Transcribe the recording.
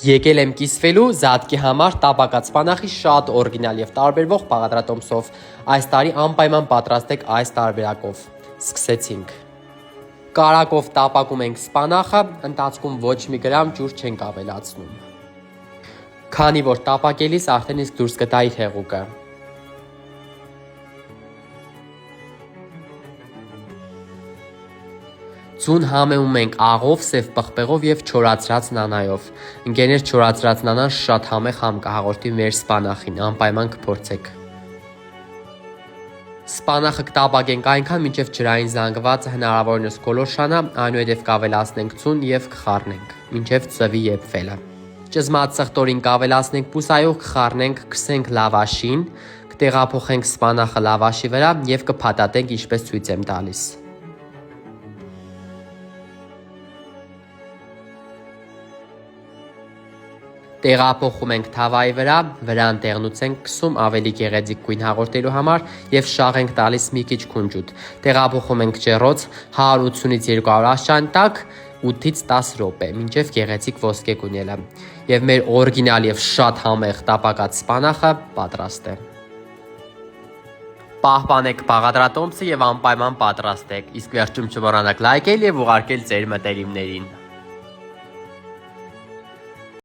Եկել եմ կիսվելու Զատկի համար տապակած սպանախի շատ օրիգինալ եւ տարբերվող բաղադրատոմսով։ Այս տարի անպայման պատրաստեք այս տարբերակով։ Սկսեցինք։ Կարակով տապակում ենք սպանախը, ընթացքում ոչ մի գրամ ջուր չենք ավելացնում։ Քանի որ տապակելիս արդեն իսկ դուրս կտա իր հեղուկը։ Ձուն համեմում ենք աղով, սև պղպեղով եւ չորացրած նանայով։ Ընկերներ, չորացրած նանան շատ համեղ համ կհաղորդի մեր սպանախին, անպայման կփորձեք։ Սպանախը կտապակենք այնքան, մինչև ջրային զանգվածը հնարավորինս գոլորշանա, այնուհետև կավելացնենք ձուն եւ կխառնենք, մինչև ծվի եփվելը։ Ճզմած սխտորին կավելացնենք բուսայով, կխառնենք, քսենք լավաշին, կտեղափոխենք սպանախը լավաշի վրա եւ կփաթաթենք, ինչպես ցույց եմ տալիս։ Տեղափոխում ենք թավայի վրա, վրան տեղնուց ենք քսում ավելի գեղեցիկ գույն հաղորդելու համար եւ շաղ ենք տալիս մի քիչ քունջուտ։ Տեղափոխում ենք ջեռոց 180-ից 200 աշճան տակ 8-ից 10 րոպե, մինչև գեղեցիկ ոսկե գույնելը։ Եվ մեր օրիգինալ եւ շատ համեղ տապակած սպանախը պատրաստ է։ Պահպանեք բաղադրատոմսը եւ անպայման պատրաստեք։ Իսկ վերջում չմոռանաք լայքել եւ ուղարկել ձեր մտերիմներին։